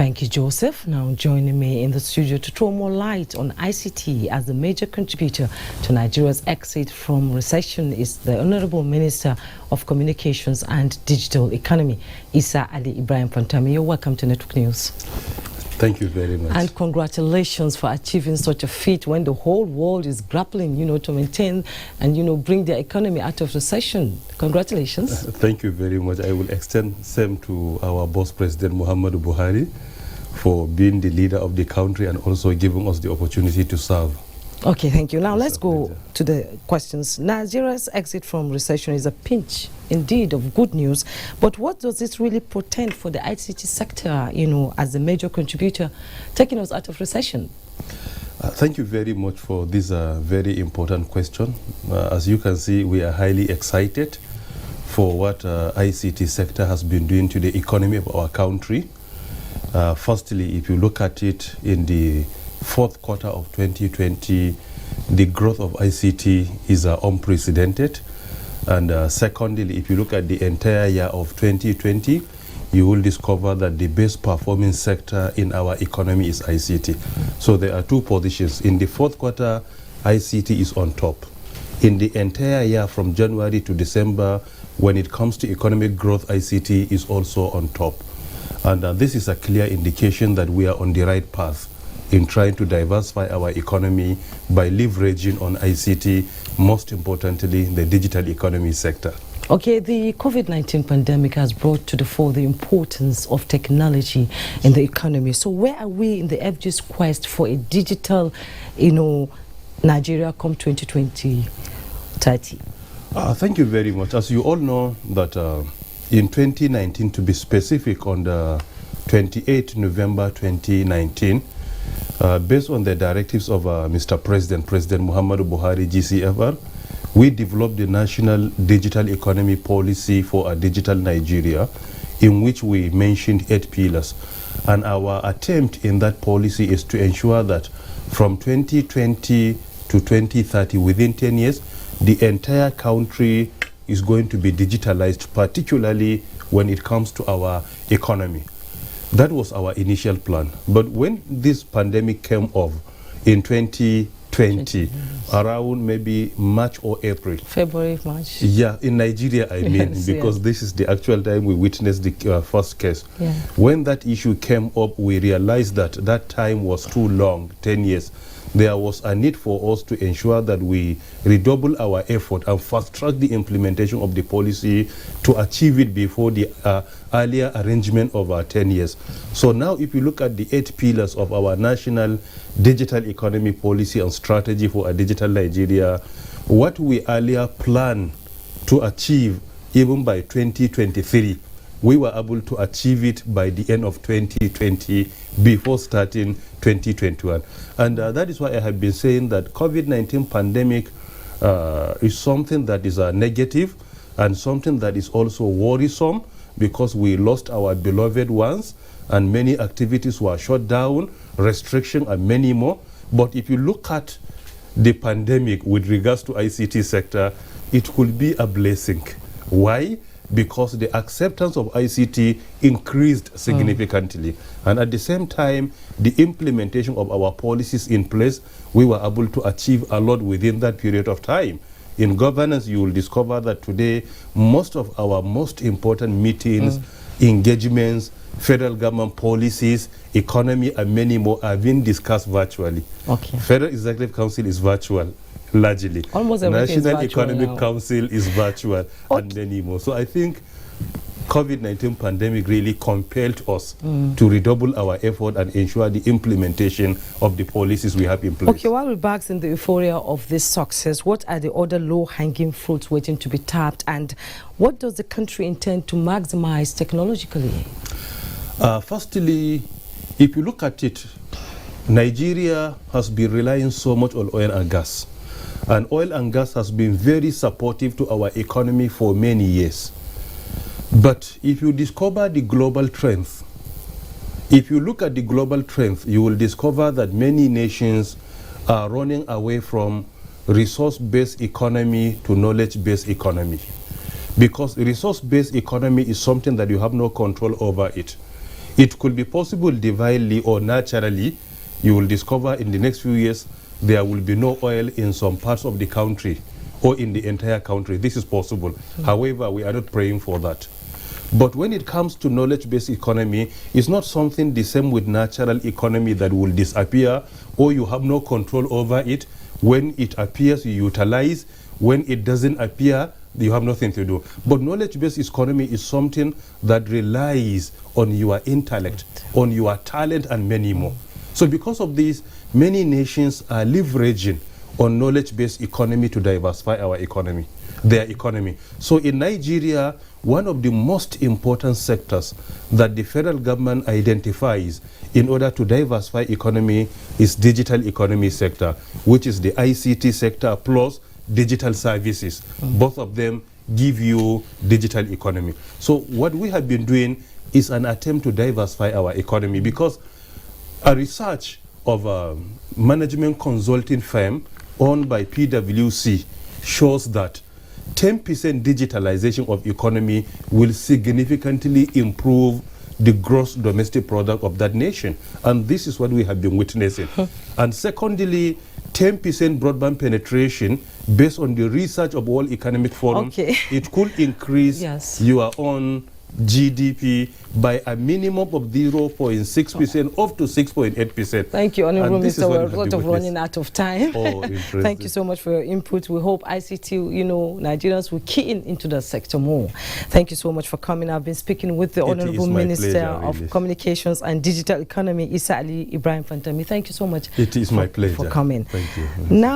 Thank you, Joseph. Now joining me in the studio to throw more light on ICT as the major contributor to Nigeria's exit from recession is the Honorable Minister of Communications and Digital Economy, Isa Ali Ibrahim Pantami. You're welcome to Network News. Thank you very much. And congratulations for achieving such a feat when the whole world is grappling, to maintain and, bring their economy out of recession. Congratulations. Thank you very much. I will extend same to our boss, President Muhammadu Buhari, for being the leader of the country and also giving us the opportunity to serve. Okay, thank you. Now let's go to the questions. Nigeria's exit from recession is a pinch, indeed, of good news. But what does this really portend for the ICT sector, as a major contributor, taking us out of recession? Thank you very much for this very important question. As you can see, we are highly excited for what ICT sector has been doing to the economy of our country. Firstly, if you look at it in the fourth quarter of 2020, the growth of ICT is unprecedented. And secondly, if you look at the entire year of 2020, you will discover that the best performing sector in our economy is ICT. So there are two positions. In the fourth quarter, ICT is on top. In the entire year from January to December, when it comes to economic growth, ICT is also on top. And this is a clear indication that we are on the right path in trying to diversify our economy by leveraging on ICT, most importantly, the digital economy sector. Okay, the COVID-19 pandemic has brought to the fore the importance of technology in the economy. So where are we in the FG's quest for a digital, Nigeria come 2020-30? Thank you very much. As you all know that in 2019, to be specific, on the 28th November 2019, based on the directives of Mr. President Muhammadu Buhari, GCFR, we developed the National Digital Economy Policy for a Digital Nigeria, in which we mentioned 8 pillars. And our attempt in that policy is to ensure that from 2020 to 2030, within 10 years, the entire country is going to be digitalized, particularly when it comes to our economy. That was our initial plan. But when this pandemic came off in 2020, around maybe March or April. February, March. Yeah, in Nigeria, I mean, Yes, because this is the actual time we witnessed the first case. Yeah. When that issue came up, we realized that that time was too long, 10 years. There was a need for us to ensure that we redouble our effort and fast-track the implementation of the policy to achieve it before the earlier arrangement of 10 years. So now if you look at the 8 pillars of our National Digital Economy Policy and Strategy for a Digital Nigeria, what we earlier planned to achieve even by 2023, we were able to achieve it by the end of 2020 before starting 2021. And that is why I have been saying that COVID-19 pandemic is something that is negative and something that is also worrisome, because we lost our beloved ones and many activities were shut down, restriction and many more. But if you look at the pandemic with regards to ICT sector, it could be a blessing. Why? Because the acceptance of ICT increased significantly. And at the same time, the implementation of our policies in place, we were able to achieve a lot within that period of time. In governance, you will discover that today, most of our most important meetings, engagements, federal government policies, economy, and many more are being discussed virtually. Okay. Federal Executive Council is virtual. Largely. Almost everything National is virtual Economic now. Council is virtual, and many more. So I think COVID-19 pandemic really compelled us to redouble our effort and ensure the implementation of the policies we have in place. Okay, while we're back in the euphoria of this success, what are the other low-hanging fruits waiting to be tapped, and what does the country intend to maximize technologically? Firstly, if you look at it, Nigeria has been relying so much on oil and gas. And oil and gas has been very supportive to our economy for many years. But if you discover the global trends, if you look at the global trends, you will discover that many nations are running away from resource-based economy to knowledge-based economy. Because resource-based economy is something that you have no control over it. It could be possible divinely or naturally. You will discover in the next few years there will be no oil in some parts of the country or in the entire country. This is possible. However, we are not praying for that. But when it comes to knowledge-based economy, it's not something the same with natural economy that will disappear or you have no control over it. When it appears, you utilize. When it doesn't appear, you have nothing to do. But knowledge-based economy is something that relies on your intellect, on your talent, and many more. So because of this, many nations are leveraging on knowledge-based economy to diversify our economy, their economy. So in Nigeria, one of the most important sectors that the federal government identifies in order to diversify economy is digital economy sector, which is the ICT sector plus digital services. Both of them give you digital economy. So what we have been doing is an attempt to diversify our economy, because a research of a management consulting firm owned by PwC shows that 10% digitalization of economy will significantly improve the gross domestic product of that nation. And this is what we have been witnessing. And secondly, 10% broadband penetration, based on the research of World Economic Forum, it could increase your own GDP by a minimum of 0.6% up to 6.8%. Thank you, Honorable Minister. We're sort of running out of time. Oh, thank you so much for your input. We hope ICT, Nigerians will key into the sector more. Thank you so much for coming. I've been speaking with the Honorable Minister of Communications and Digital Economy, Isa Ali Ibrahim Fantami. Thank you so much. It is my pleasure for coming. Thank you. Now